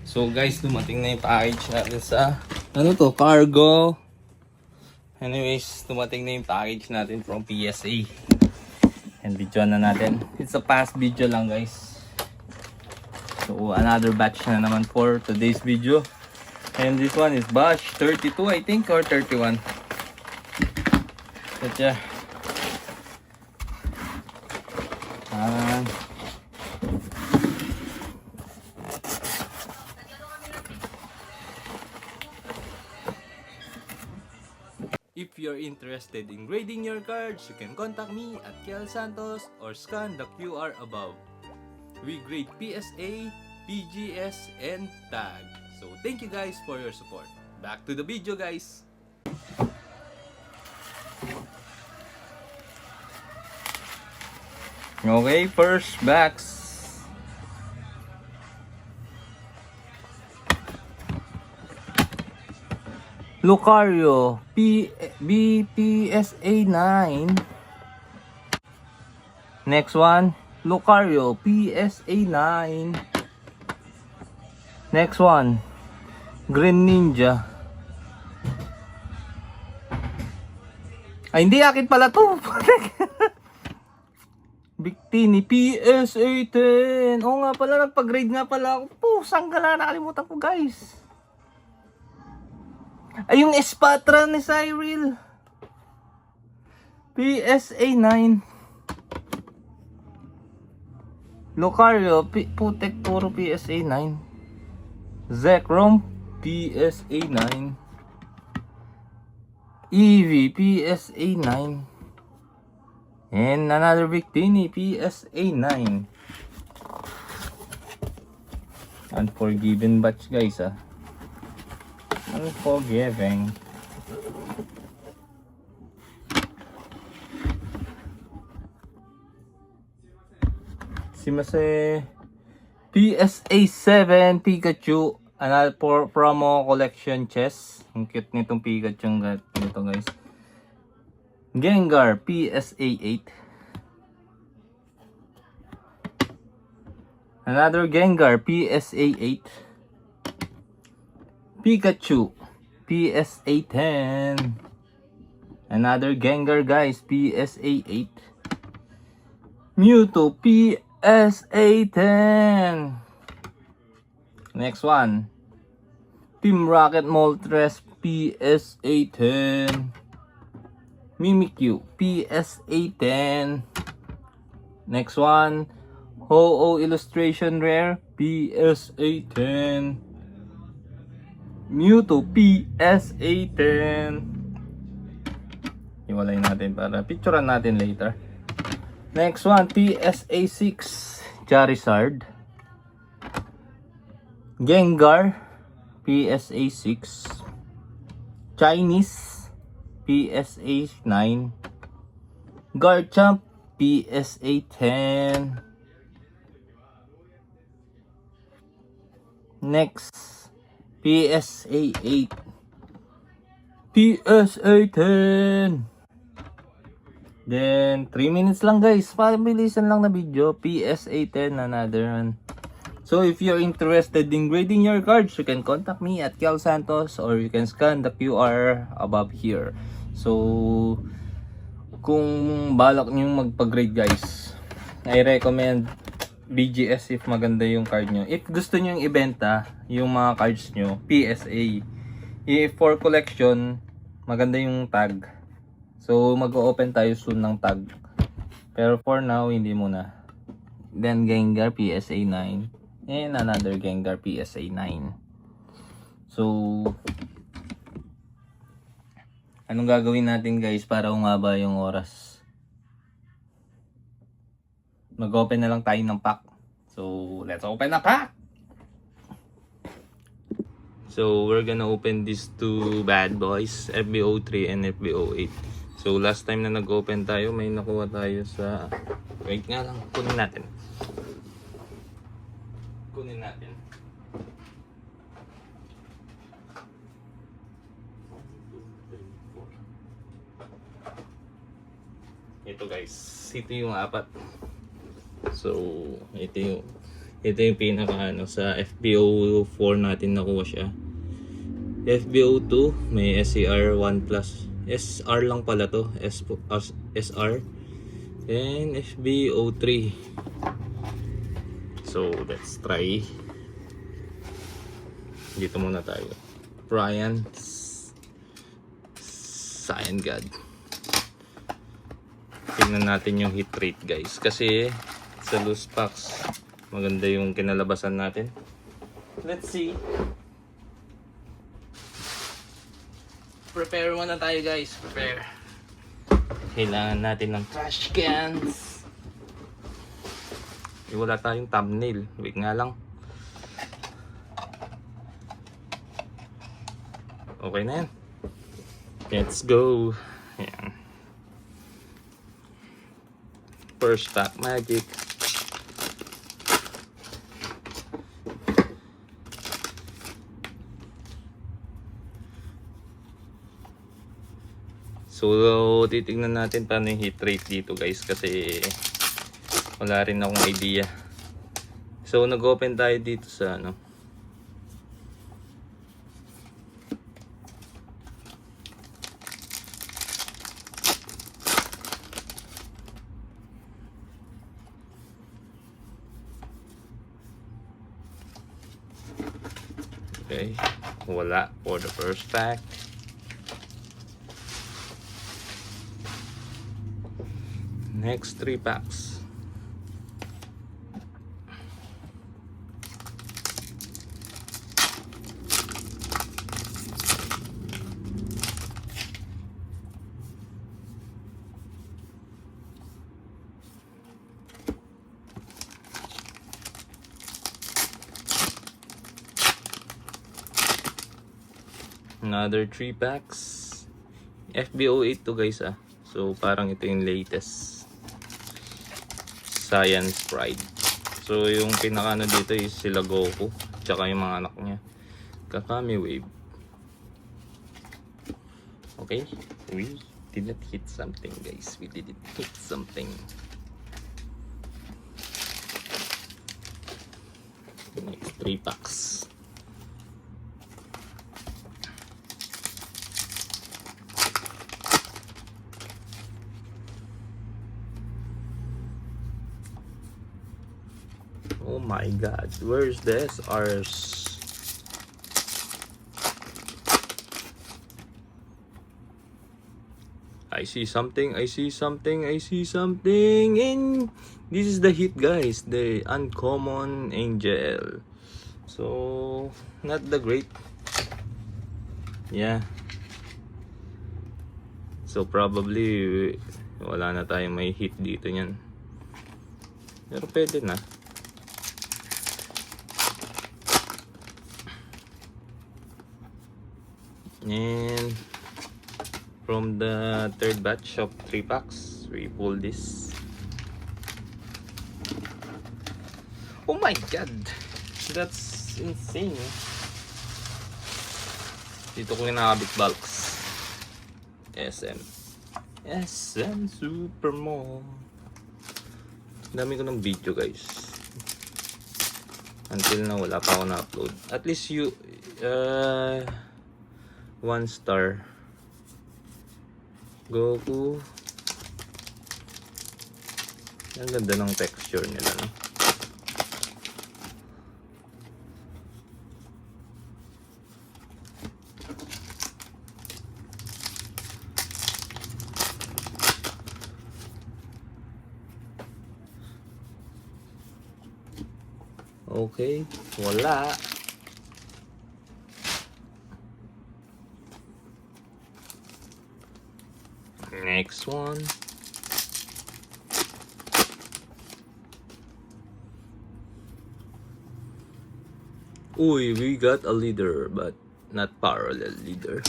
So guys, dumating na yung package natin sa ano to, cargo. Anyways, dumating na yung package natin from PSA. And video na natin. It's a past video lang guys. So another batch na naman for today's video. And this one is batch 32 I think or 31. But yeah. If you're interested in grading your cards, you can contact me at Kiel Santos or scan the QR above. We grade PSA, PGS, and TAG. So thank you guys for your support. Back to the video guys! Okay, first box. Lucario BPSA 9. Next one, Lucario PSA 9. Next one, Green Ninja. Ay, hindi, akin pala to. Victini PSA 10. Oo nga pala, nagpa-grade nga pala ako. Pusang gala, nakalimutan ko guys. Ay, yung Espatra ni Cyril. PSA 9. Lucario, Putek puro PSA 9. Zekrom, PSA 9. Eevee, PSA 9. And another Victini, PSA 9. Unforgiven batch guys ah. Unforgiving. Simase PSA 7 Pikachu, another promo collection chest. Ang cute nitong Pikachu nito guys. Gengar PSA 8. Another Gengar PSA 8. Pikachu PSA 10. Another Gengar guys, PSA 8. Mewtwo PSA 10. Next one, Team Rocket Moltres PSA 10. Mimikyu PSA 10. Next one, Ho-Oh Illustration Rare PSA 10. Mewtwo PSA 10. Iwalay natin para picturean natin later. Next one, PSA 6 Charizard. Gengar PSA 6. Chinese PSA 9. Garchomp PSA 10. Next, PSA 8. PSA 10. Then 3 minutes lang guys, pabilisan lang na video. PSA 10, another one. So if you're interested in grading your cards, you can contact me at Kiel Santos or you can scan the QR above here. So kung balak nyo magpa-grade guys, I recommend BGS if maganda yung card nyo. If gusto nyo yung ibenta yung mga cards nyo, PSA. If for collection, maganda yung tag. So mag-open tayo soon ng tag. Pero for now, hindi muna. Then Gengar PSA 9. And another Gengar PSA 9. So anong gagawin natin guys para umaba yung oras? Mag-open na lang tayo ng pack. So, let's open the pack! So, we're gonna open these two bad boys, FBO3 and FBO8. So, last time na nag-open tayo, may nakuha tayo sa... Wait nga lang, kunin natin. Kunin natin. Ito guys, ito yung apat. So, Ito yung pinaka ano, sa FBO 4 natin nakuha siya. FBO 2 may SCR 1 plus. SR lang pala to, SR. And FBO 3. So let's try. Dito muna tayo. Brian Cyan God. Tingnan natin yung hit rate guys. Kasi sa loose packs, maganda yung kinalabasan natin. Let's see. Prepare muna tayo guys. Prepare. Kailangan natin ng trash cans. Wala tayong thumbnail. Wait nga lang. Okay na yan. Let's go. Ayan. First pack magic. So, titignan natin paano yung hit rate dito guys kasi wala rin akong idea. So, nag-open tayo dito sa ano. Okay, wala for the first pack. Next 3 packs. Another 3 packs. FBO 8 to guys ah. So parang ito yung latest. Science Pride. So yung pinaka ano dito is sila Goku tsaka yung mga anak niya. Kakami Wave. Okay, we did not hit something guys. We didn't hit something. Next 3 packs. Oh my god, where's the SRs? I see something, I see something, I see something, and this is the hit guys, the Uncommon Angel. So, not the great. Yeah. So probably wala na tayong may hit dito niyan. Pero pwede na. And from the third batch of 3 packs, we pull this. Oh my god! That's insane. Dito ko kinakabit bulks. SM Super Mall. Dami ko ng video guys. Until na wala pa ako na-upload. At least you 1 star Goku. Ang ganda ng texture nila, no? Okay, wala. Next one. Uy, we got a leader, but not parallel leader.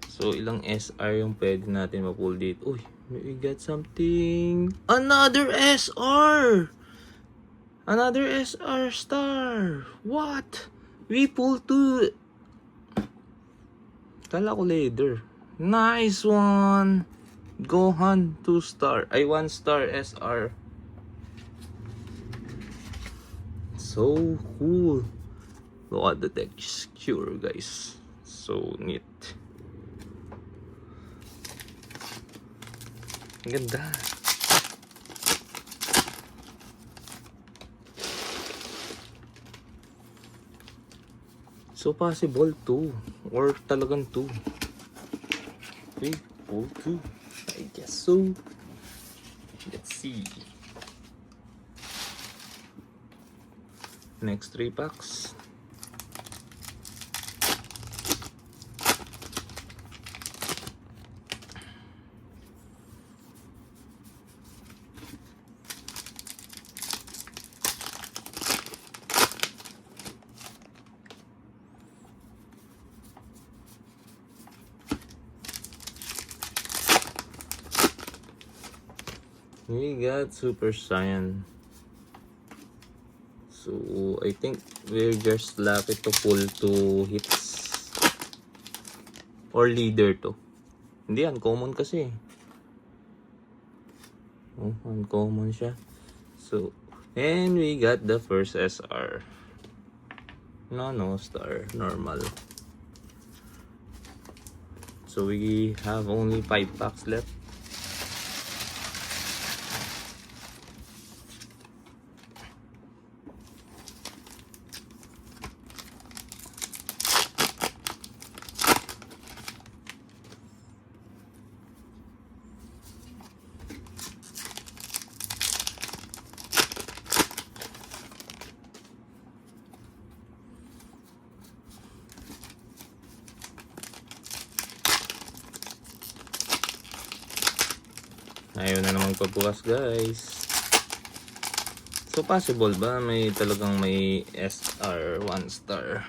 So, ilang SR yung pwede natin ma-pull dito. Uy, we got something. Another SR! Another SR star! What? We pull 2. Kala ko leader. Nice one! Gohan 2 star, ay 1 star SR. So cool. Look at the texture, guys. So neat. Ang ganda. So possible 2 or talagang 2. 3, 4, 2. I guess so. Let's see. Next 3 packs. We got Super Saiyan. So I think we're just lucky to pull 2 hits. Or leader to. Hindi, uncommon kasi. Oh, uncommon siya. So, and we got the first SR. No star, normal. So we have only 5 packs left. Ayaw na naman pagbukas, guys. So possible ba talagang may SR 1 star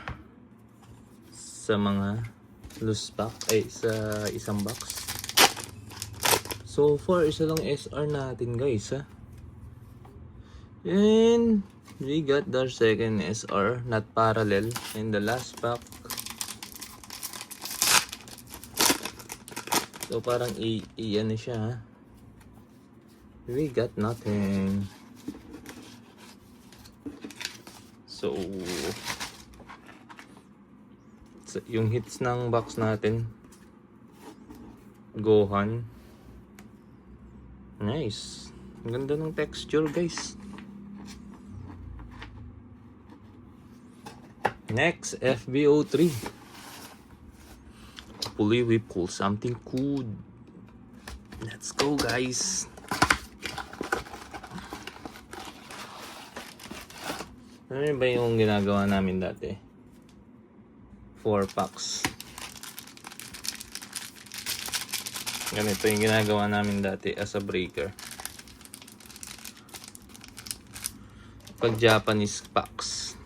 sa mga loose pack ay sa isang box? So far isa lang SR natin, guys, ha. And we got the second SR, not parallel, in the last pack. So parang ano siya, ha. We got nothing. So yung hits ng box natin, Gohan. Nice. Ang ganda ng texture, guys. Next, FBO3. Hopefully we pull something cool. Let's go, guys. Ano ba yung ginagawa namin dati? 4 packs. Ganito yung ginagawa namin dati as a breaker. Pag Japanese packs.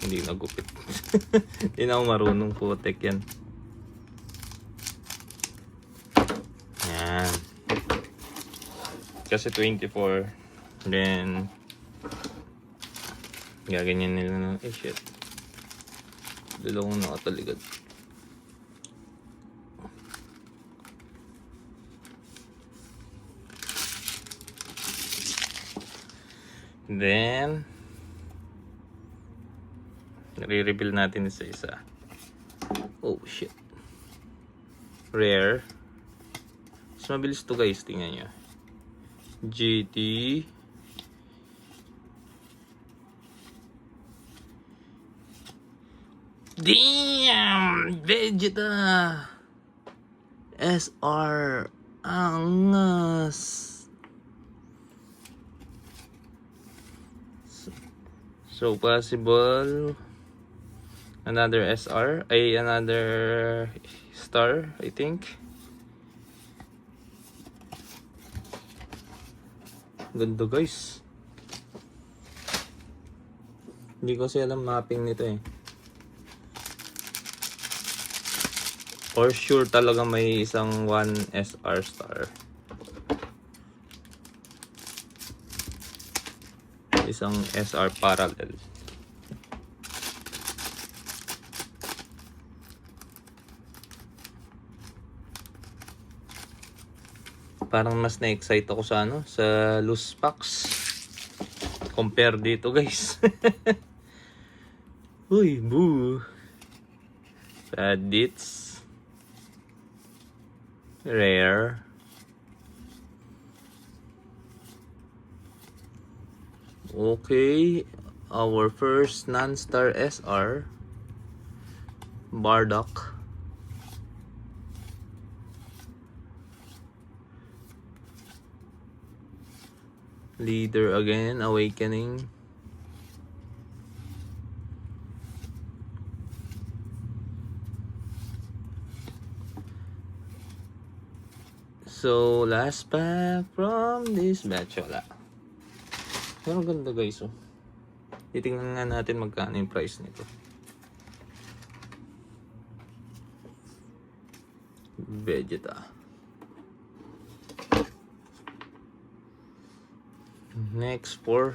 Hindi nagupit. Hindi na ako marunong putek yan. Yan. Kasi 24. Then gaganyan nila na. Eh shit. Dalawang nakataligad. Then re-reveal natin isa-isa. Oh shit. Rare. Mas mabilis to, guys. Tingnan nyo. GT. Damn! Vegeta! SR. Angas. So possible another SR, ay another star, I think. Ganda, guys. Hindi ko kasi alam mapping nito eh. For sure talaga may isang 1 SR star. isang SR parallel. Parang mas na-excite ako sa sa loose packs compare dito, guys. Uy, boo. Sadits. Rare. Okay, our first non-star SR, Bardock. Leader again, Awakening. So, last pack from this batch, wala. Pero ganda, guys, oh. Titingnan nga natin magkano yung price nito. Vegeta. Next for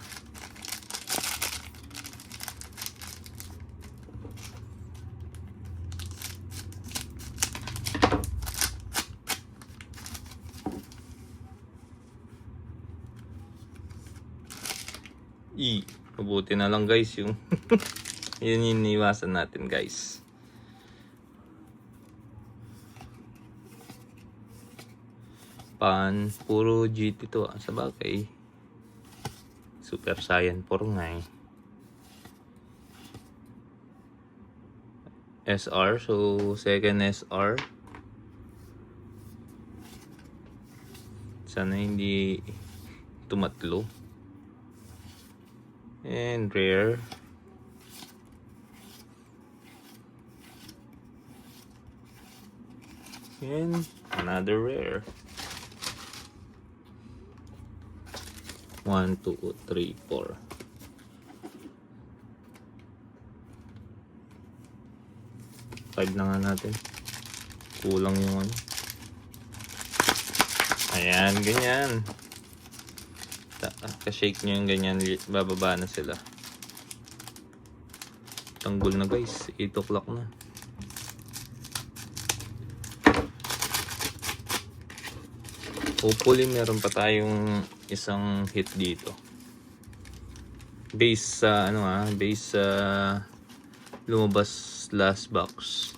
mabuti na lang, guys, yung yun yung iniwasan natin, guys. Puro GT to, sa bagay. Super Saiyan 4 nga eh. SR, so second SR. Sana hindi tumatlo. And rare. And another rare. 1, 2, 3, 4. Five na nga natin. Kulang yung Ayan, ganyan. Ka-shake nyo yung ganyan, bababa na sila. Tanggol na, guys, 8 o'clock na. Hopefully meron pa tayong isang hit dito. Base sa base sa lumabas last box.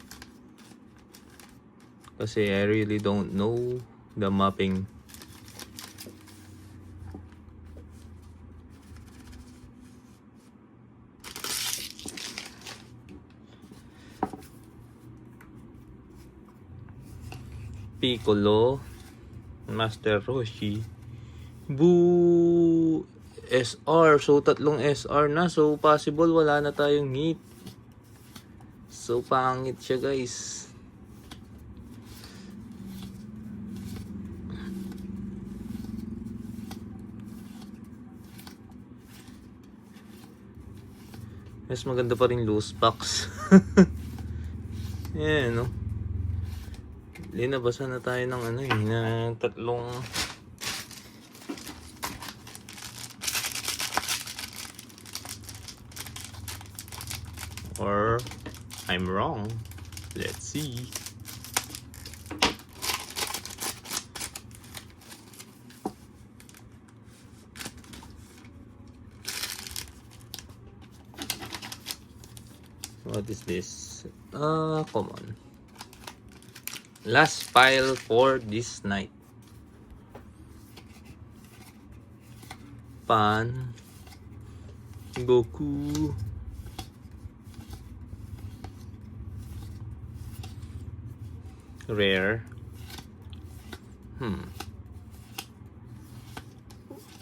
Kasi I really don't know the mapping. Piccolo, Master Roshi, Boo, SR. So tatlong SR na. So possible wala na tayong hit. So pangit siya, guys. Mas maganda pa rin loose packs. Yan, no? Linabasan na tayo ng ng tatlong or I'm wrong. Let's see. What is this? Come on. Last pile for this night. Pan, Goku, rare.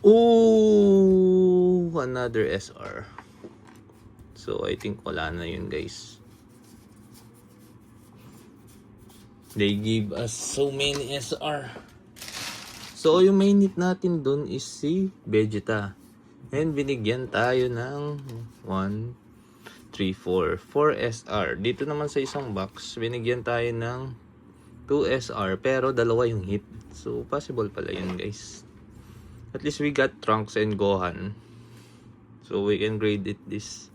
Oh, another SR. So I think wala na yun, guys. They give us so many SR. So yung main hit natin dun is si Vegeta. And binigyan tayo ng 1, 3, 4 SR. Dito naman sa isang box, binigyan tayo ng 2 SR pero dalawa yung hit. So possible pala yun, guys. At least we got Trunks and Gohan. So we can grade it this.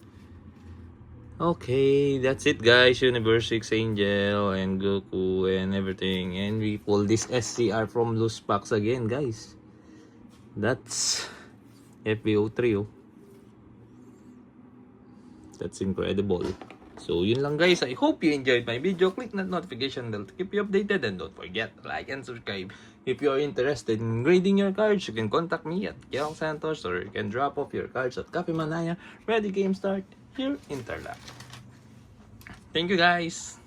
Okay, that's it guys. Universe 6 Angel and Goku and everything. And we pull this SCR from loose packs again guys. That's FBO3 oh. That's incredible. So yun lang guys. I hope you enjoyed my video. Click that notification bell to keep you updated. And don't forget to like and subscribe. If you are interested in grading your cards, you can contact me at Kiel Santos, or you can drop off your cards at Cafe Manaya. Ready, game, start. Here in Tarlac. Thank you guys.